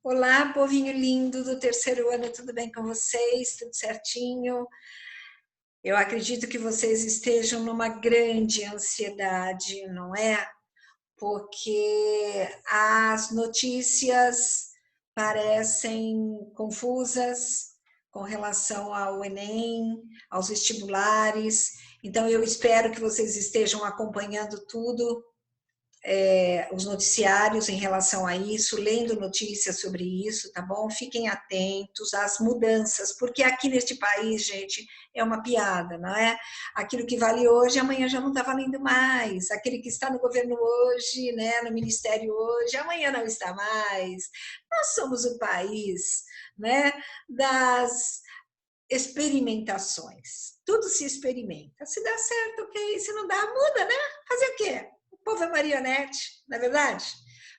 Olá, povinho lindo do terceiro ano, tudo bem com vocês? Tudo certinho? Eu acredito que vocês estejam numa grande ansiedade, não é? Porque as notícias parecem confusas com relação ao Enem, aos vestibulares. Então, eu espero que vocês estejam acompanhando tudo, os noticiários em relação a isso, lendo notícias sobre isso, tá bom? Fiquem atentos às mudanças, porque aqui neste país, gente, é uma piada, não é? Aquilo que vale hoje, amanhã já não está valendo mais. Aquele que está no governo hoje, né, no ministério hoje, amanhã não está mais. Nós somos o país, né, das experimentações. Tudo se experimenta. Se dá certo, ok. Se não dá, muda, né? Fazer o quê? O povo é marionete, não é verdade?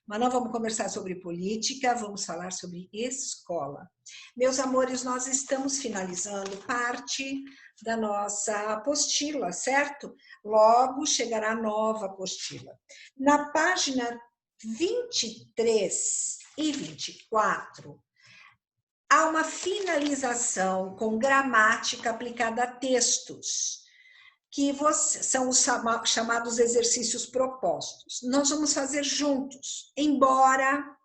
Mas não vamos conversar sobre política, vamos falar sobre escola. Meus amores, nós estamos finalizando parte da nossa apostila, certo? Logo chegará a nova apostila. Na página 23 e 24, há uma finalização com gramática aplicada a textos, que são os chamados exercícios propostos. Nós vamos fazer juntos, embora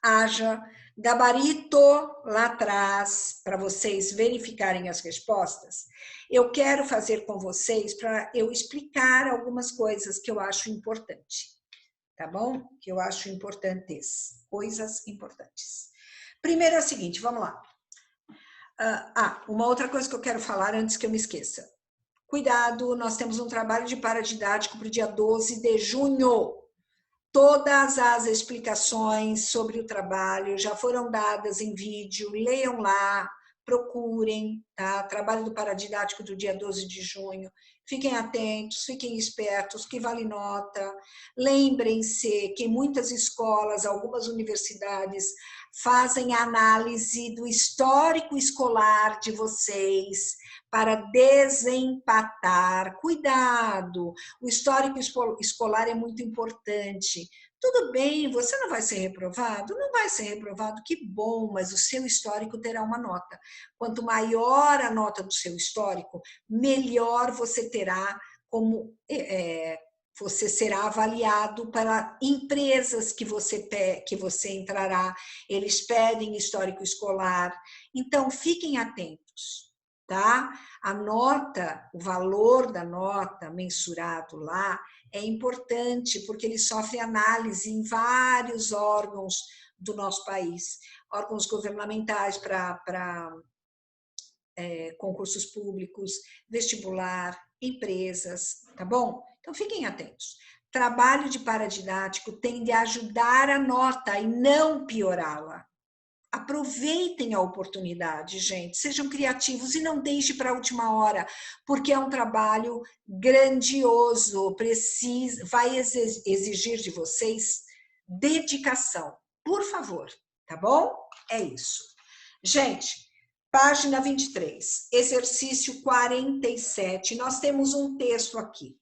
haja gabarito lá atrás para vocês verificarem as respostas. Eu quero fazer com vocês para eu explicar algumas coisas que eu acho importante, tá bom? Que eu acho importantes, coisas importantes. Primeiro é o seguinte, vamos lá. Uma outra coisa que eu quero falar antes que eu me esqueça. Cuidado, nós temos um trabalho de paradidático para o dia 12 de junho. Todas as explicações sobre o trabalho já foram dadas em vídeo, leiam lá, procurem, tá? Trabalho do paradidático do dia 12 de junho. Fiquem atentos, fiquem espertos, que vale nota. Lembrem-se que muitas escolas, algumas universidades, fazem análise do histórico escolar de vocês para desempatar. Cuidado, o histórico escolar é muito importante. Tudo bem, você não vai ser reprovado? Não vai ser reprovado, que bom, mas o seu histórico terá uma nota. Quanto maior a nota do seu histórico, melhor você terá você será avaliado para empresas que você entrará, eles pedem histórico escolar. Então, fiquem atentos, tá? A nota, o valor da nota mensurado lá é importante, porque ele sofre análise em vários órgãos do nosso país, órgãos governamentais para concursos públicos, vestibular, empresas, tá bom? Então, fiquem atentos. Trabalho de paradidático tende a ajudar a nota e não piorá-la. Aproveitem a oportunidade, gente. Sejam criativos e não deixem para a última hora, porque é um trabalho grandioso, vai exigir de vocês dedicação. Por favor, tá bom? É isso. Gente, página 23, exercício 47. Nós temos um texto aqui.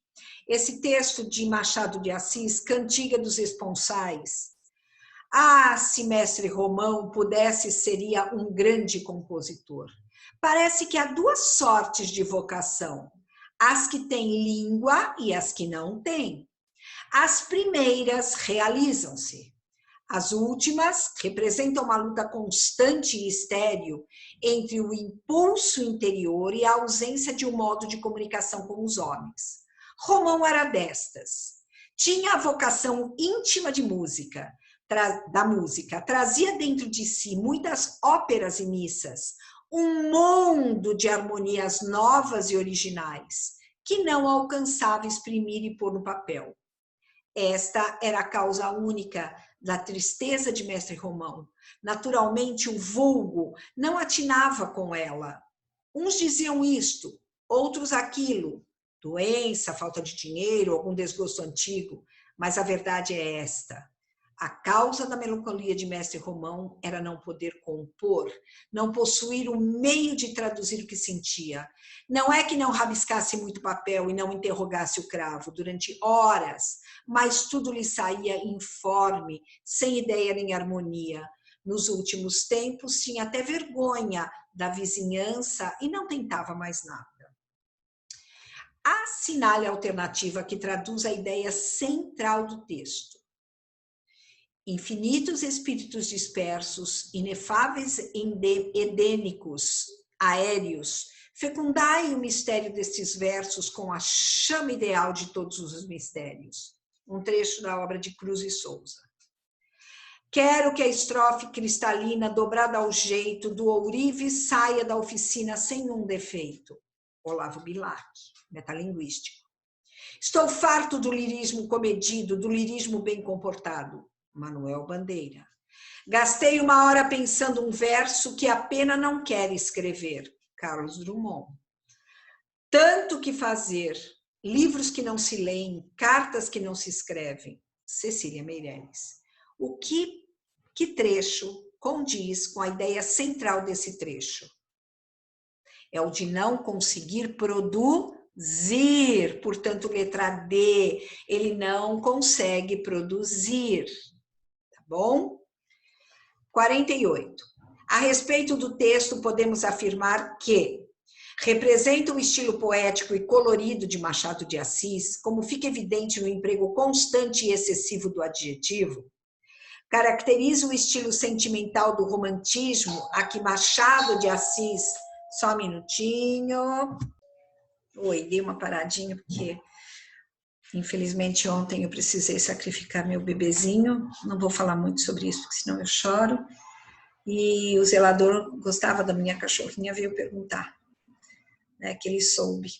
Esse texto de Machado de Assis, Cantiga dos Esponsais. Se mestre Romão pudesse, seria um grande compositor. Parece que há duas sortes de vocação, as que têm língua e as que não têm. As primeiras realizam-se. As últimas representam uma luta constante e estéril entre o impulso interior e a ausência de um modo de comunicação com os homens. Romão era destas. Tinha a vocação íntima de música, trazia dentro de si muitas óperas e missas, um mundo de harmonias novas e originais, que não alcançava exprimir e pôr no papel. Esta era a causa única da tristeza de mestre Romão. Naturalmente, o vulgo não atinava com ela. Uns diziam isto, outros aquilo, doença, falta de dinheiro, algum desgosto antigo, mas a verdade é esta. A causa da melancolia de Mestre Romão era não poder compor, não possuir o meio de traduzir o que sentia. Não é que não rabiscasse muito papel e não interrogasse o cravo durante horas, mas tudo lhe saía informe, sem ideia nem harmonia. Nos últimos tempos tinha até vergonha da vizinhança e não tentava mais nada. Assinale a alternativa que traduz a ideia central do texto. Infinitos espíritos dispersos, inefáveis edênicos, aéreos, fecundai o mistério destes versos com a chama ideal de todos os mistérios. Um trecho da obra de Cruz e Souza. Quero que a estrofe cristalina, dobrada ao jeito do ourive, saia da oficina sem um defeito. Olavo Bilac, metalinguístico. Estou farto do lirismo comedido, do lirismo bem comportado. Manuel Bandeira. Gastei uma hora pensando um verso que a pena não quer escrever. Carlos Drummond. Tanto que fazer, livros que não se leem, cartas que não se escrevem. Cecília Meirelles. Que trecho condiz com a ideia central desse trecho? É o de não conseguir produzir, portanto, letra D, ele não consegue produzir. Bom? 48. A respeito do texto, podemos afirmar que representa o estilo poético e colorido de Machado de Assis, como fica evidente no emprego constante e excessivo do adjetivo, caracteriza o estilo sentimental do romantismo, a que Machado de Assis... Só um minutinho. Oi, dei uma paradinha, porque... Infelizmente, ontem eu precisei sacrificar meu bebezinho. Não vou falar muito sobre isso, porque senão eu choro. E o zelador gostava da minha cachorrinha, veio perguntar, né, que ele soube.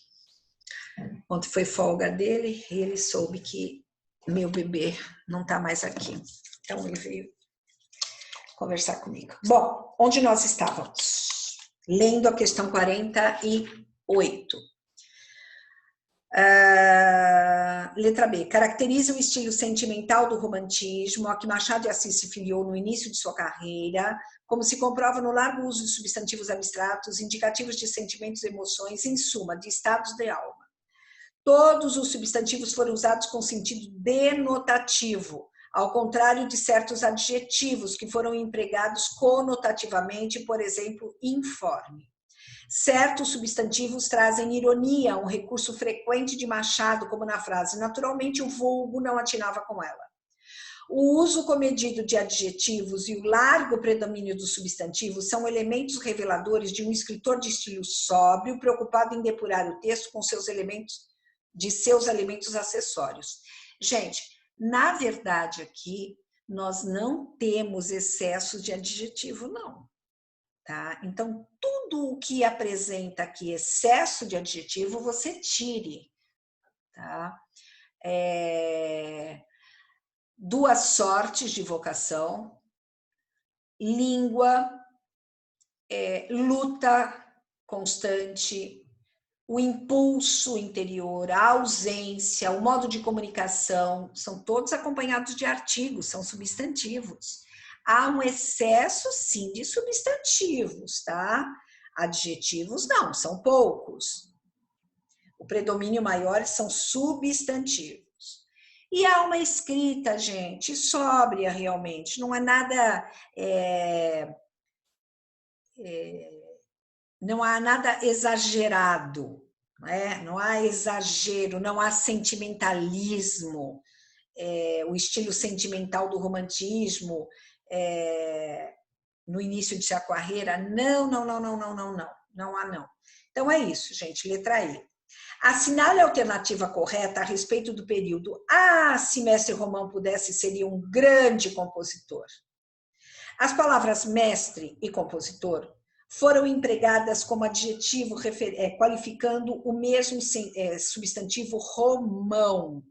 Ontem foi folga dele e ele soube que meu bebê não está mais aqui. Então, ele veio conversar comigo. Bom, onde nós estávamos? Lendo a questão 48. Letra B. Caracteriza o estilo sentimental do romantismo, a que Machado de Assis se filiou no início de sua carreira, como se comprova no largo uso de substantivos abstratos, indicativos de sentimentos e emoções, em suma, de estados de alma. Todos os substantivos foram usados com sentido denotativo, ao contrário de certos adjetivos que foram empregados conotativamente, por exemplo, informe. Certos substantivos trazem ironia, um recurso frequente de Machado, como na frase, naturalmente o vulgo não atinava com ela. O uso comedido de adjetivos e o largo predomínio dos substantivos são elementos reveladores de um escritor de estilo sóbrio, preocupado em depurar o texto com seus elementos acessórios. Gente, na verdade aqui, nós não temos excesso de adjetivo, não. Tá? Então, tudo o que apresenta aqui excesso de adjetivo, você tire. Tá? Duas sortes de vocação, língua, luta constante, o impulso interior, a ausência, o modo de comunicação, são todos acompanhados de artigos, são substantivos. Há um excesso, sim, de substantivos, tá? Adjetivos, não, são poucos. O predomínio maior são substantivos. E há uma escrita, gente, sóbria realmente, não é nada... não há nada exagerado, não há exagero, não há sentimentalismo, o estilo sentimental do romantismo, no início de sua carreira, não há não. Então é isso, gente, letra E. Assinale a alternativa correta a respeito do período. Se Mestre Romão pudesse, seria um grande compositor. As palavras mestre e compositor foram empregadas como adjetivo qualificando o mesmo substantivo Romão.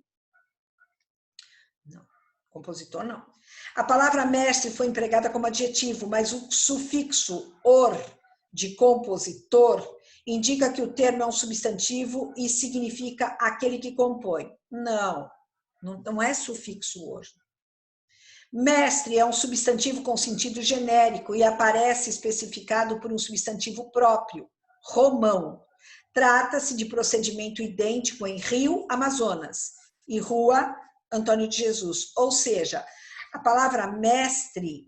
Não, compositor não. A palavra mestre foi empregada como adjetivo, mas o sufixo or, de compositor, indica que o termo é um substantivo e significa aquele que compõe. Não é sufixo or. Mestre é um substantivo com sentido genérico e aparece especificado por um substantivo próprio, romão. Trata-se de procedimento idêntico em Rio, Amazonas, e Rua, Antônio de Jesus. Ou seja, a palavra mestre,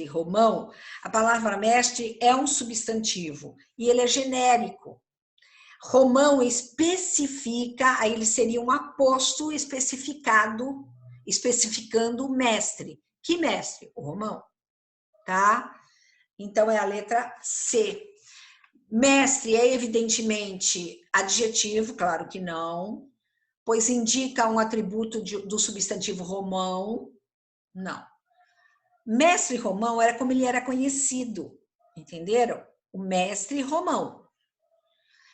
romão, a palavra mestre é um substantivo e ele é genérico. Romão especifica, aí ele seria um aposto especificando o mestre. Que mestre? O romão, tá? Então é a letra C. Mestre é evidentemente adjetivo, claro que não, pois indica um atributo do substantivo romão, não. Mestre romão era como ele era conhecido, entenderam? O mestre romão.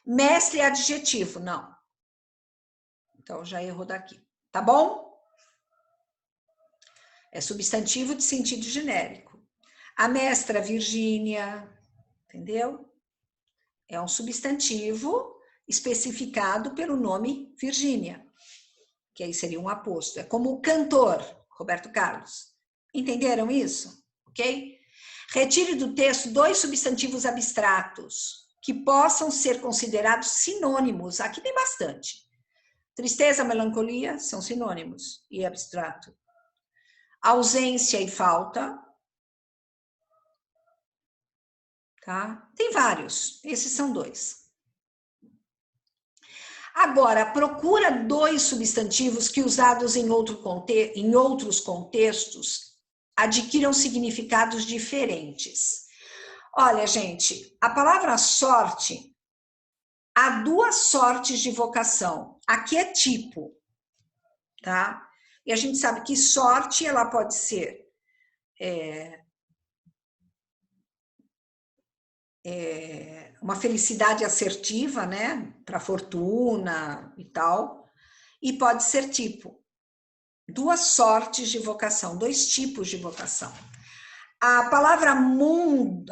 Mestre é adjetivo, não. Então já errou daqui, tá bom? É substantivo de sentido genérico. A mestra Virgínia, entendeu? É um substantivo especificado pelo nome Virgínia, que aí seria um aposto. É como o cantor, Roberto Carlos. Entenderam isso? Ok? Retire do texto 2 substantivos abstratos que possam ser considerados sinônimos. Aqui tem bastante. Tristeza, melancolia são sinônimos e abstrato. Ausência e falta. Tá? Tem vários, esses são 2. Agora, procura 2 substantivos que, usados em outros contextos, adquiram significados diferentes. Olha, gente, a palavra sorte, há 2 sortes de vocação. Aqui é tipo, tá? E a gente sabe que sorte, ela pode ser uma felicidade assertiva, né? Para fortuna e tal. E pode ser tipo. 2 sortes de vocação, 2 tipos de vocação. A palavra mundo,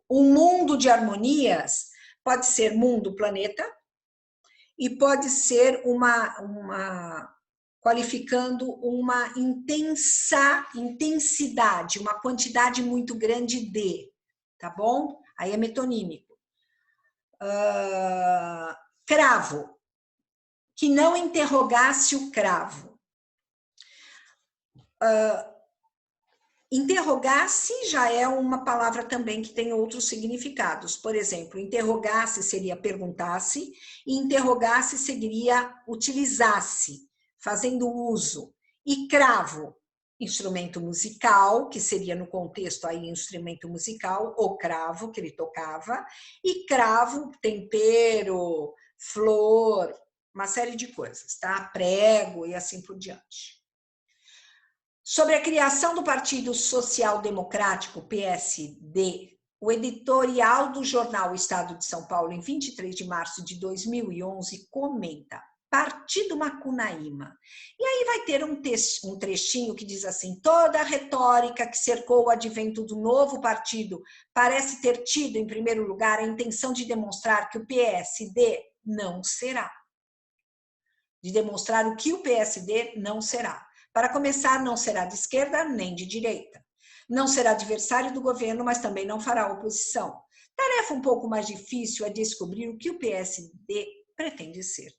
um mundo de harmonias, pode ser mundo, planeta, e pode ser qualificando uma intensidade, uma quantidade muito grande de, tá bom? Aí é metonímico. Cravo, que não interrogasse o cravo. Interrogar-se já é uma palavra também que tem outros significados. Por exemplo, interrogar-se seria perguntar-se, e interrogar-se seria utilizar-se, fazendo uso. E cravo, instrumento musical, que seria no contexto aí instrumento musical, o cravo que ele tocava, e cravo, tempero, flor, uma série de coisas, tá? Prego e assim por diante. Sobre a criação do Partido Social Democrático, PSD, o editorial do jornal Estado de São Paulo, em 23 de março de 2011, comenta Partido Macunaíma. E aí vai ter um trechinho que diz assim: toda a retórica que cercou o advento do novo partido parece ter tido, em primeiro lugar, a intenção de demonstrar que o PSD não será. De demonstrar o que o PSD não será. Para começar, não será de esquerda nem de direita. Não será adversário do governo, mas também não fará oposição. Tarefa um pouco mais difícil é descobrir o que o PSD pretende ser.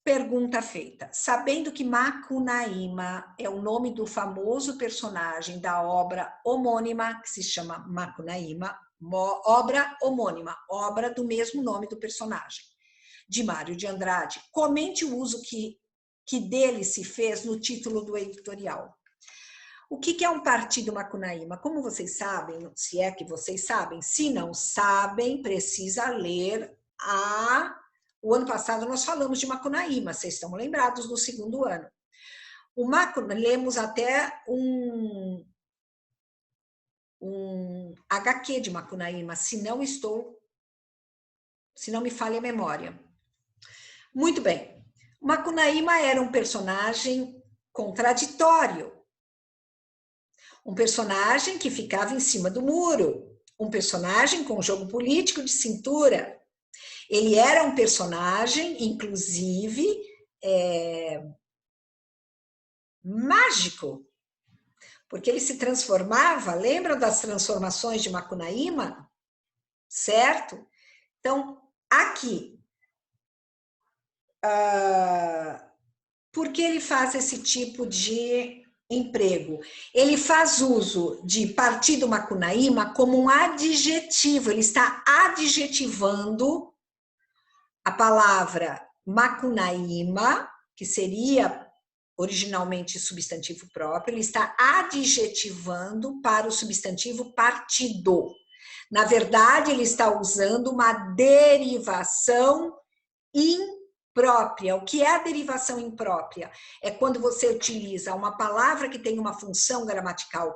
Pergunta feita. Sabendo que Macunaíma é o nome do famoso personagem da obra homônima, que se chama Macunaíma, obra homônima, obra do mesmo nome do personagem, de Mário de Andrade, comente o uso que dele se fez no título do editorial. O que é um partido Macunaíma? Como vocês sabem, se é que vocês sabem, se não sabem, precisa ler o ano passado nós falamos de Macunaíma, vocês estão lembrados do 2º ano. Lemos até um HQ de Macunaíma, se não me falha a memória. Muito bem. Macunaíma era um personagem contraditório. Um personagem que ficava em cima do muro. Um personagem com jogo político de cintura. Ele era um personagem, inclusive, mágico, porque ele se transformava, lembram das transformações de Macunaíma? Certo? Então, aqui, por que ele faz esse tipo de emprego? Ele faz uso de partido Macunaíma como um adjetivo, ele está adjetivando a palavra Macunaíma, que seria originalmente substantivo próprio, ele está adjetivando para o substantivo partido. Na verdade, ele está usando uma derivação imprópria. O que é a derivação imprópria? É quando você utiliza uma palavra que tem uma função gramatical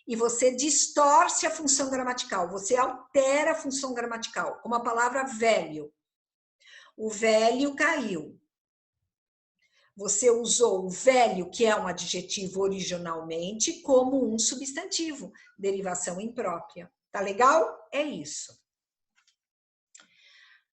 e você distorce a função gramatical, você altera a função gramatical, como a palavra velho. O velho caiu. Você usou o velho, que é um adjetivo originalmente, como um substantivo, derivação imprópria. Tá legal? É isso.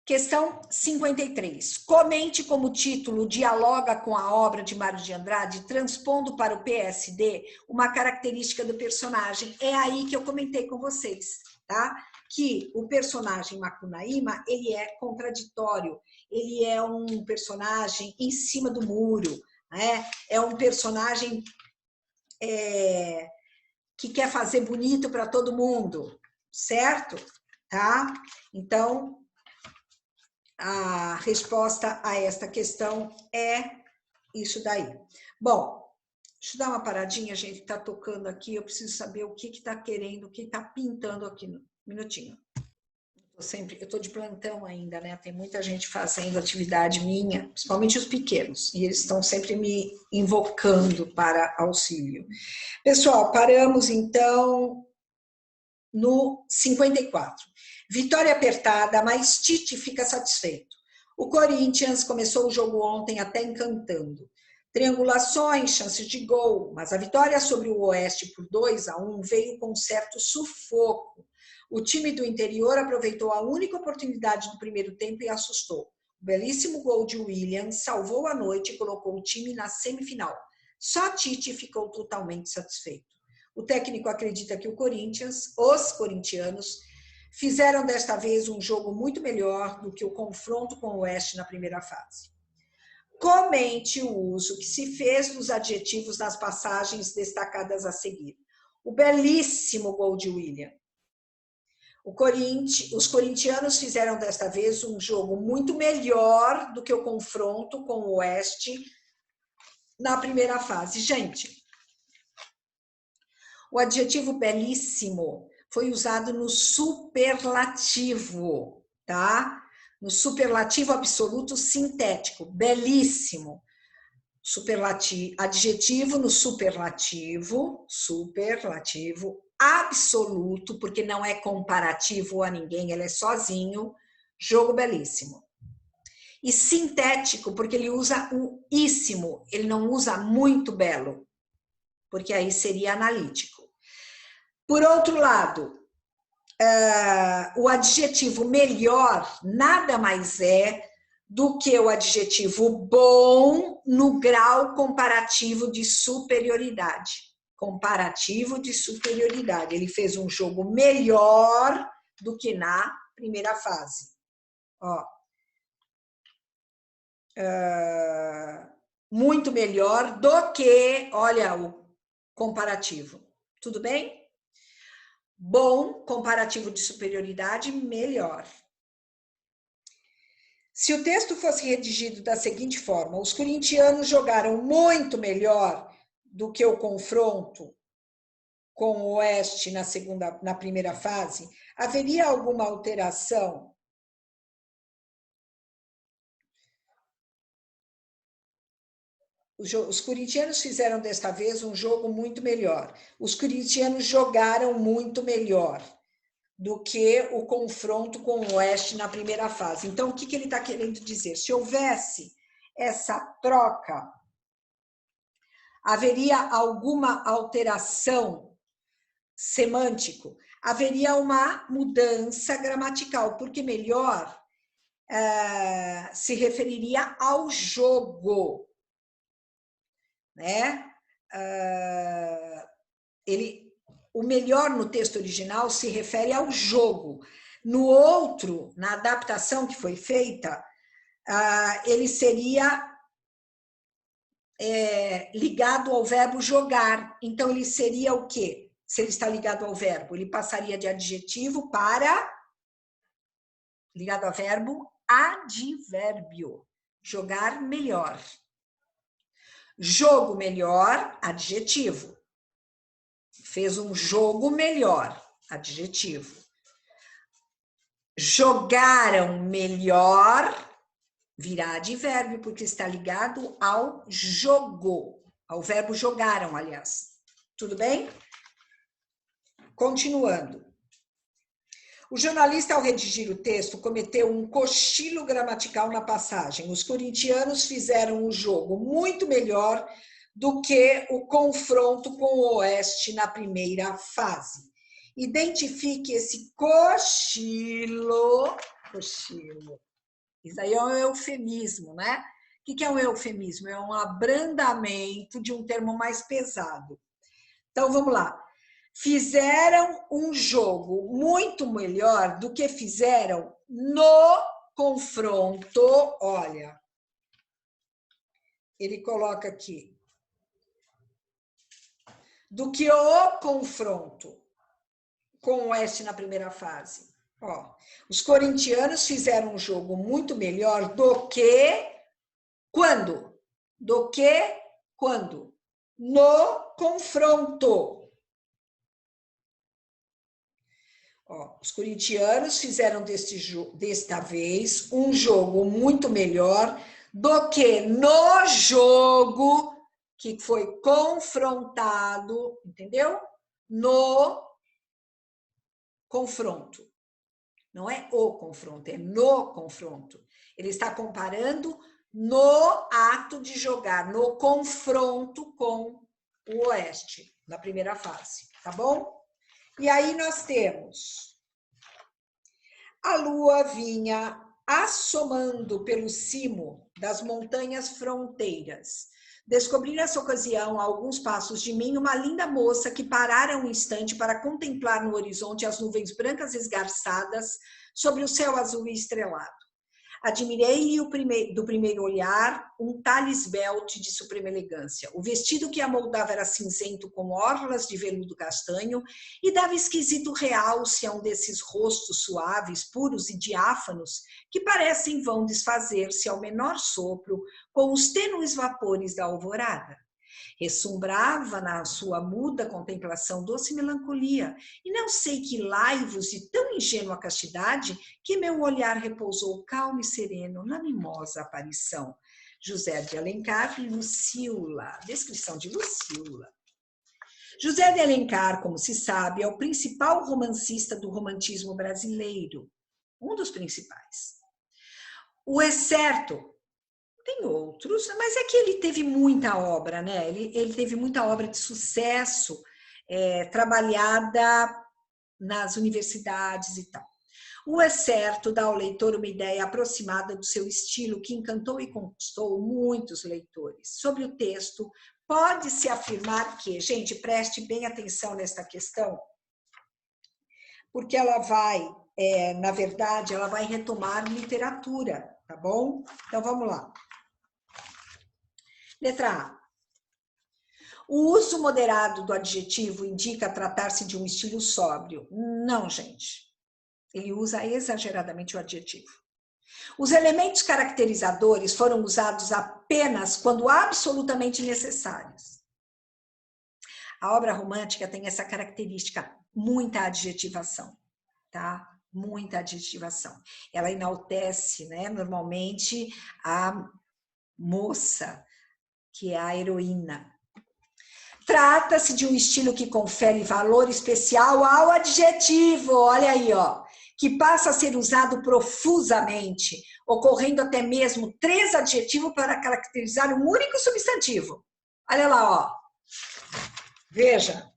Questão 53. Comente como o título dialoga com a obra de Mário de Andrade, transpondo para o PSD uma característica do personagem. É aí que eu comentei com vocês, tá? Que o personagem Macunaíma, ele é contraditório, ele é um personagem em cima do muro, né? É um personagem que quer fazer bonito para todo mundo, certo? Tá? Então, a resposta a esta questão é isso daí. Bom, deixa eu dar uma paradinha, gente, está tocando aqui, eu preciso saber o que está querendo, o que está pintando aqui. Um minutinho. Eu estou de plantão ainda, né? Tem muita gente fazendo atividade minha, principalmente os pequenos, e eles estão sempre me invocando para auxílio. Pessoal, paramos então no 54. Vitória apertada, mas Tite fica satisfeito. O Corinthians começou o jogo ontem até encantando. Triangulações, chances de gol, mas a vitória sobre o Oeste por 2-1 veio com certo sufoco. O time do interior aproveitou a única oportunidade do primeiro tempo e assustou. O belíssimo gol de William salvou a noite e colocou o time na semifinal. Só Tite ficou totalmente satisfeito. O técnico acredita que os corintianos, fizeram desta vez um jogo muito melhor do que o confronto com o Oeste na primeira fase. Comente o uso que se fez dos adjetivos nas passagens destacadas a seguir. O belíssimo gol de William. Os corintianos fizeram desta vez um jogo muito melhor do que o confronto com o Oeste na primeira fase. Gente, o adjetivo belíssimo foi usado no superlativo, tá? No superlativo absoluto sintético, belíssimo. Adjetivo no superlativo absoluto, porque não é comparativo a ninguém, ele é sozinho, jogo belíssimo. E sintético, porque ele usa o íssimo, ele não usa muito belo, porque aí seria analítico. Por outro lado, o adjetivo melhor nada mais é do que o adjetivo bom no grau comparativo de superioridade. Comparativo de superioridade. Ele fez um jogo melhor do que na primeira fase. Ó. Muito melhor do que, olha, o comparativo. Tudo bem? Bom, comparativo de superioridade, melhor. Se o texto fosse redigido da seguinte forma: os corintianos jogaram muito melhor do que o confronto com o Oeste na primeira fase, haveria alguma alteração? Os corintianos fizeram desta vez um jogo muito melhor. Os corintianos jogaram muito melhor do que o confronto com o Oeste na primeira fase. Então, o que ele está querendo dizer? Se houvesse essa troca, haveria alguma alteração semântico? Haveria uma mudança gramatical, porque melhor se referiria ao jogo. né? O melhor no texto original se refere ao jogo. No outro, na adaptação que foi feita, ele seria ligado ao verbo jogar. Então, ele seria o quê? Se ele está ligado ao verbo, ele passaria de adjetivo para ligado ao verbo advérbio. Jogar melhor. Jogo melhor, adjetivo. Fez um jogo melhor, adjetivo. Jogaram melhor, virá advérbio, porque está ligado ao jogo, ao verbo jogaram, aliás. Tudo bem? Continuando. O jornalista, ao redigir o texto, cometeu um cochilo gramatical na passagem. Os corintianos fizeram um jogo muito melhor do que o confronto com o Oeste na primeira fase. Identifique esse cochilo. Isso aí é um eufemismo, né? O que é um eufemismo? É um abrandamento de um termo mais pesado. Então, vamos lá. Fizeram um jogo muito melhor do que fizeram no confronto. Olha, ele coloca aqui. Do que o confronto com o Oeste na primeira fase. Ó, os corintianos fizeram um jogo muito melhor do que quando? Do que quando? No confronto. Ó, os corintianos fizeram desta vez um jogo muito melhor do que no jogo que foi confrontado, entendeu? No confronto. Não é o confronto, é no confronto. Ele está comparando no ato de jogar, no confronto com o Oeste, na primeira fase, tá bom? E aí nós temos a lua vinha assomando pelo cimo das montanhas fronteiras. Descobri nessa ocasião, a alguns passos de mim, uma linda moça que parara um instante para contemplar no horizonte as nuvens brancas esgarçadas sobre o céu azul e estrelado. Admirei-lhe do primeiro olhar um talhe esbelte de suprema elegância. O vestido que a moldava era cinzento com orlas de veludo castanho e dava esquisito realce a um desses rostos suaves, puros e diáfanos que parecem vão desfazer-se ao menor sopro com os tênues vapores da alvorada. Ressumbrava na sua muda contemplação doce melancolia, e não sei que laivos de tão ingênua castidade que meu olhar repousou calmo e sereno na mimosa aparição. José de Alencar, Lucila. Descrição de Lucila. José de Alencar, como se sabe, é o principal romancista do romantismo brasileiro, um dos principais. O excerto tem outros, mas é que ele teve muita obra, né? Ele teve muita obra de sucesso, trabalhada nas universidades e tal. O excerto dá ao leitor uma ideia aproximada do seu estilo, que encantou e conquistou muitos leitores. Sobre o texto, pode-se afirmar que, gente, preste bem atenção nesta questão, porque ela vai, na verdade, ela vai retomar literatura, tá bom? Então, vamos lá. Letra A. O uso moderado do adjetivo indica tratar-se de um estilo sóbrio. Não, gente. Ele usa exageradamente o adjetivo. Os elementos caracterizadores foram usados apenas quando absolutamente necessários. A obra romântica tem essa característica, muita adjetivação, tá? Muita adjetivação. Ela enaltece, né, normalmente, a moça, que é a heroína. Trata-se de um estilo que confere valor especial ao adjetivo, olha aí, ó, que passa a ser usado profusamente, ocorrendo até mesmo 3 adjetivos para caracterizar um único substantivo. Olha lá, ó. Veja.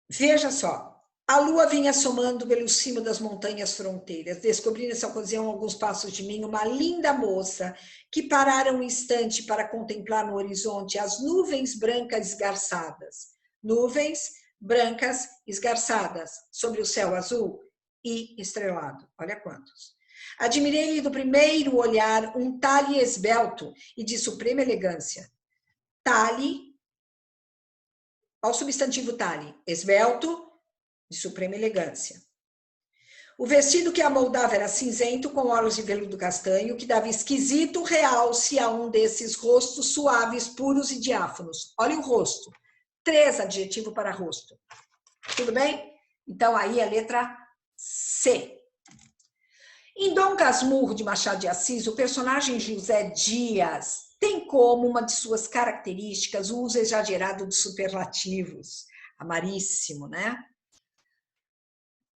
Veja só. A lua vinha somando pelo cimo das montanhas fronteiras. Descobri nessa ocasião, alguns passos de mim, uma linda moça que parara um instante para contemplar no horizonte as nuvens brancas esgarçadas. Nuvens brancas esgarçadas sobre o céu azul e estrelado. Olha quantos. Admirei-lhe do primeiro olhar um talhe esbelto e de suprema elegância. Talhe, ao substantivo talhe, esbelto, de suprema elegância. O vestido que a moldava era cinzento, com olhos de veludo castanho, que dava esquisito realce a um desses rostos suaves, puros e diáfanos. Olha o rosto. 3 adjetivos para rosto. Tudo bem? Então, aí a letra C. Em Dom Casmurro, de Machado de Assis, o personagem José Dias tem como uma de suas características o uso exagerado de superlativos. Amaríssimo, né?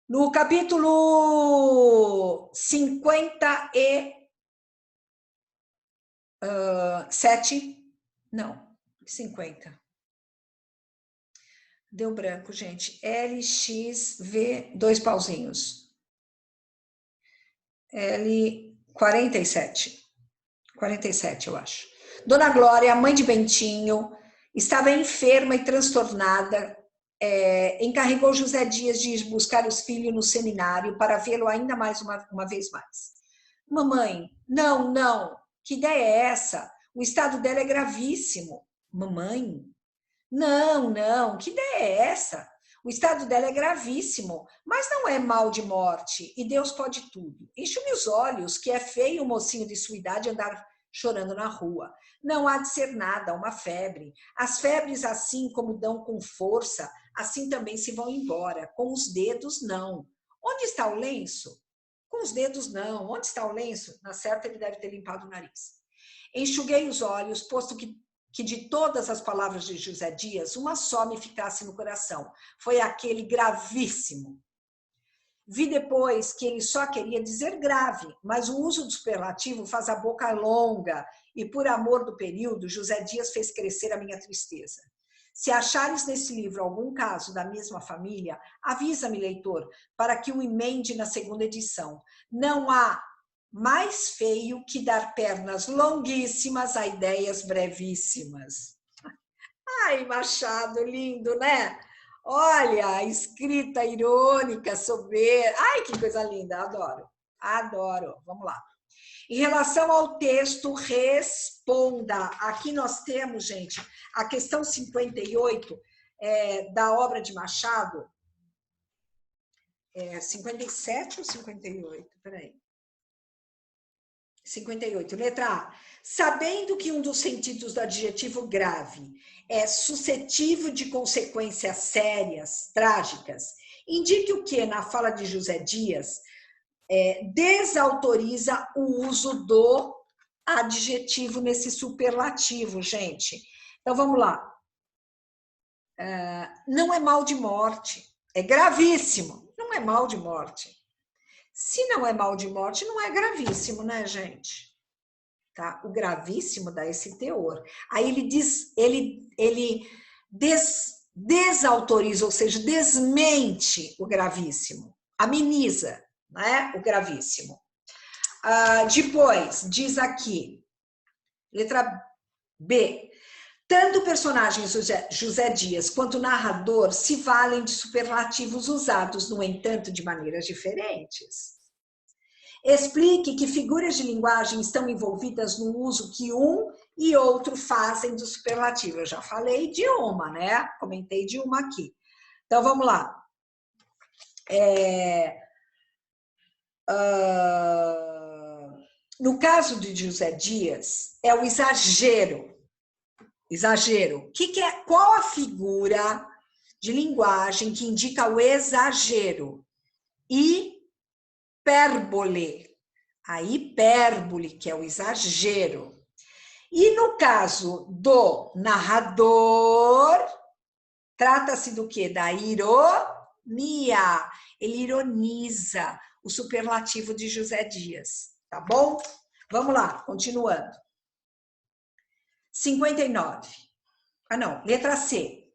No capítulo 57, não, 50. Deu branco, gente. LXV, 2 pauzinhos. L47. 47, eu acho. Dona Glória, mãe de Bentinho, estava enferma e transtornada. Encarregou José Dias de ir buscar os filhos no seminário para vê-lo ainda mais uma vez mais. Mamãe, não, que ideia é essa? O estado dela é gravíssimo. Mamãe, não, que ideia é essa? O estado dela é gravíssimo, mas não é mal de morte, e Deus pode tudo. Enche-me os olhos, que é feio o mocinho de sua idade andar chorando na rua. Não há de ser nada, uma febre. As febres, assim como dão com força, assim também se vão embora. Com os dedos, não. Onde está o lenço? Com os dedos, não. Onde está o lenço? Na certa, ele deve ter limpado o nariz. Enxuguei os olhos, posto que de todas as palavras de José Dias, uma só me ficasse no coração. Foi aquele gravíssimo. Vi depois que ele só queria dizer grave, mas o uso do superlativo faz a boca longa, e por amor do período, José Dias fez crescer a minha tristeza. Se achares nesse livro algum caso da mesma família, avisa-me, leitor, para que o emende na segunda edição. Não há mais feio que dar pernas longuíssimas a ideias brevíssimas. Ai, Machado, lindo, né? Olha, escrita irônica, soberba. Ai, que coisa linda, adoro. Adoro. Vamos lá. Em relação ao texto, responda. Aqui nós temos, gente, a questão 58 da obra de Machado. 57 ou 58? Peraí. 58. Letra A. Sabendo que um dos sentidos do adjetivo grave é suscetível de consequências sérias, trágicas, indique o que, na fala de José Dias, desautoriza o uso do adjetivo nesse superlativo, gente. Então, vamos lá. Não é mal de morte. É gravíssimo. Não é mal de morte. Se não é mal de morte, não é gravíssimo, né, gente? Tá? O gravíssimo dá esse teor. Aí ele desautoriza, ou seja, desmente o gravíssimo, ameniza, né, o gravíssimo. Depois, diz aqui, letra B, tanto o personagem José Dias quanto o narrador se valem de superlativos usados, no entanto, de maneiras diferentes. Explique que figuras de linguagem estão envolvidas no uso que um e outro fazem do superlativo. Eu já falei de uma, né? Comentei de uma aqui. Então, vamos lá. No caso de José Dias, é o exagero. Exagero. Qual a figura de linguagem que indica o exagero? Hipérbole. A hipérbole, que é o exagero. E no caso do narrador, trata-se do quê? Da ironia. Ele ironiza o superlativo de José Dias, tá bom? Vamos lá, continuando. 59. Letra C.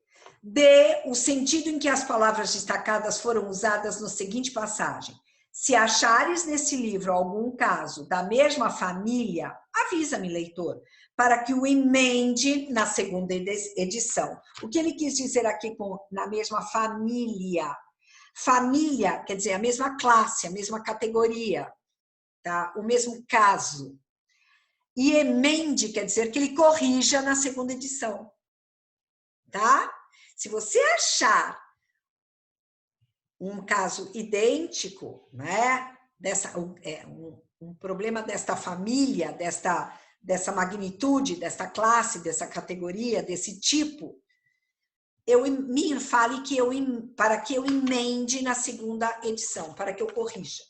D, o sentido em que as palavras destacadas foram usadas na seguinte passagem. Se achares nesse livro algum caso da mesma família, avisa-me, leitor, para que o emende na segunda edição. O que ele quis dizer aqui com na mesma família? Família quer dizer a mesma classe, a mesma categoria, tá? O mesmo caso. E emende quer dizer que ele corrija na segunda edição. Tá? Se você achar um caso idêntico, né, um problema desta família, dessa magnitude, desta classe, dessa categoria, desse tipo, me fale para que eu emende na segunda edição, para que eu corrija.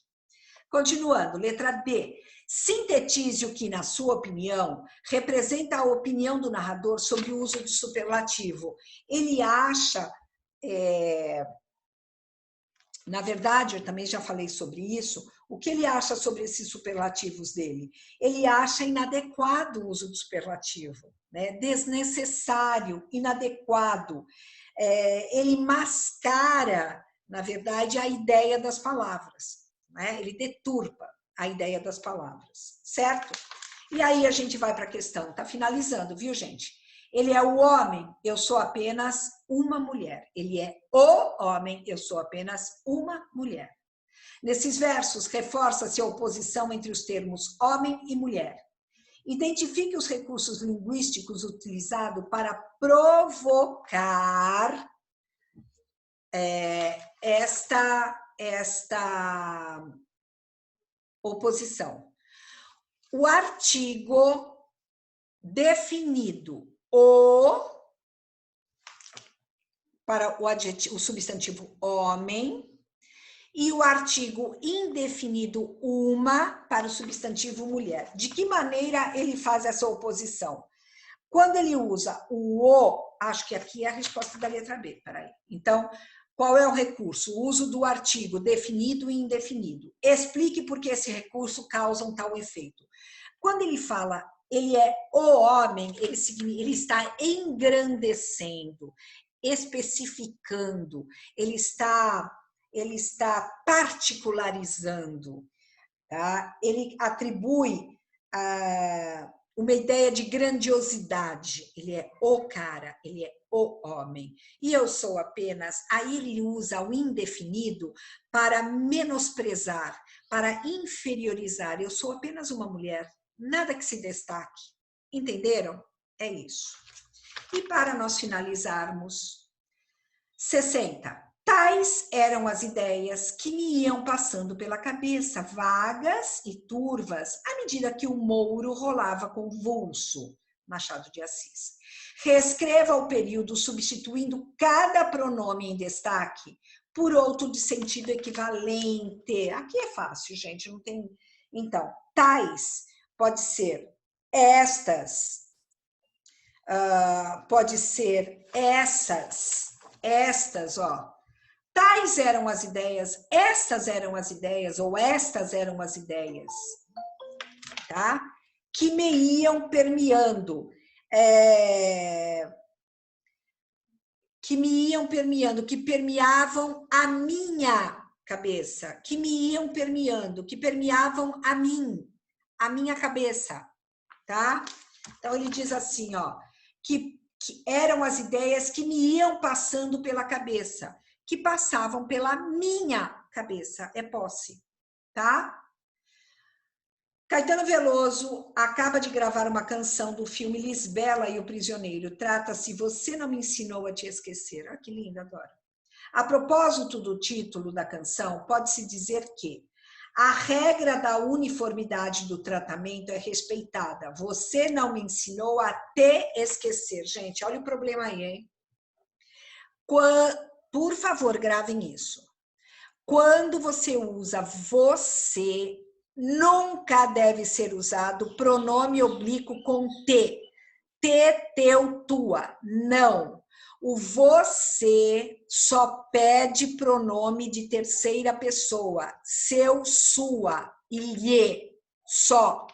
Continuando, letra D. Sintetize o que, na sua opinião, representa a opinião do narrador sobre o uso do superlativo. Ele acha, na verdade, eu também já falei sobre isso, o que ele acha sobre esses superlativos dele? Ele acha inadequado o uso do superlativo, né? Desnecessário, inadequado. Ele mascara, na verdade, a ideia das palavras. Né? Ele deturpa a ideia das palavras, certo? E aí a gente vai para a questão, tá finalizando, viu, gente? Ele é o homem, eu sou apenas uma mulher. Ele é o homem, eu sou apenas uma mulher. Nesses versos, reforça-se a oposição entre os termos homem e mulher. Identifique os recursos linguísticos utilizados para provocar esta oposição. O artigo definido para o substantivo homem e o artigo indefinido uma para o substantivo mulher. De que maneira ele faz essa oposição? Quando ele usa o, acho que aqui é a resposta da letra B, peraí. Então, qual é o recurso? O uso do artigo definido e indefinido. Explique por que esse recurso causa um tal efeito. Quando ele fala, ele é o homem, ele está engrandecendo, especificando, ele está particularizando, tá? Ele atribui uma ideia de grandiosidade. Ele é o cara, ele é o homem. E eu sou apenas... Aí ele usa o indefinido para menosprezar, para inferiorizar. Eu sou apenas uma mulher, nada que se destaque. Entenderam? É isso. E para nós finalizarmos, 60. Tais eram as ideias que me iam passando pela cabeça, vagas e turvas, à medida que o mouro rolava convulso. Machado de Assis. Reescreva o período substituindo cada pronome em destaque por outro de sentido equivalente. Aqui é fácil, gente, não tem... Então, tais pode ser estas, pode ser estas, ó. Tais eram as ideias, estas eram as ideias, ou estas eram as ideias, tá? Que me iam permeando, que permeavam a minha cabeça, que me iam permeando, que permeavam a minha cabeça, tá? Então, ele diz assim, ó, que eram as ideias que me iam passando pela cabeça, que passavam pela minha cabeça, é posse, tá? Caetano Veloso acaba de gravar uma canção do filme Lisbela e o Prisioneiro. Trata-se Você Não Me Ensinou a Te Esquecer. Ah, que lindo, adoro. A propósito do título da canção, pode-se dizer que a regra da uniformidade do tratamento é respeitada. Você não me ensinou a te esquecer. Gente, olha o problema aí, hein? Por favor, gravem isso. Quando você usa você, nunca deve ser usado pronome oblíquo com te. Te, teu, tua. Não. O você só pede pronome de terceira pessoa. Seu, sua e lhe. Só.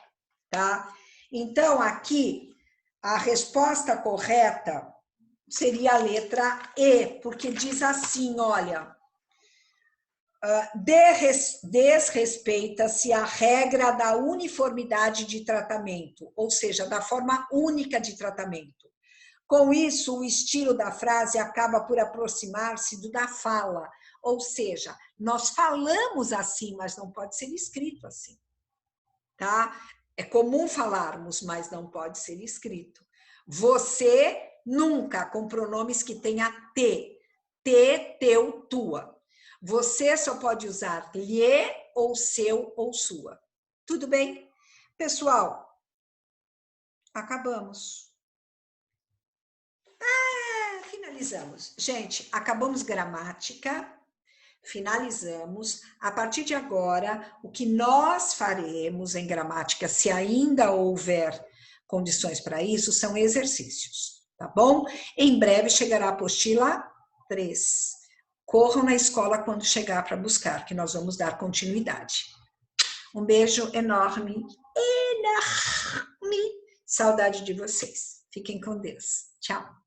Tá? Então, aqui, a resposta correta seria a letra E, porque diz assim, olha, desrespeita-se a regra da uniformidade de tratamento, ou seja, da forma única de tratamento. Com isso, o estilo da frase acaba por aproximar-se do da fala, ou seja, nós falamos assim, mas não pode ser escrito assim, tá? É comum falarmos, mas não pode ser escrito. Você nunca, com pronomes que tenha te, teu, tua. Você só pode usar lhe, ou seu, ou sua. Tudo bem? Pessoal, acabamos. Finalizamos. Gente, acabamos gramática, finalizamos. A partir de agora, o que nós faremos em gramática, se ainda houver condições para isso, são exercícios, tá bom? Em breve chegará a apostila 3. Corram na escola quando chegar para buscar, que nós vamos dar continuidade. Um beijo enorme, enorme. Saudade de vocês. Fiquem com Deus. Tchau.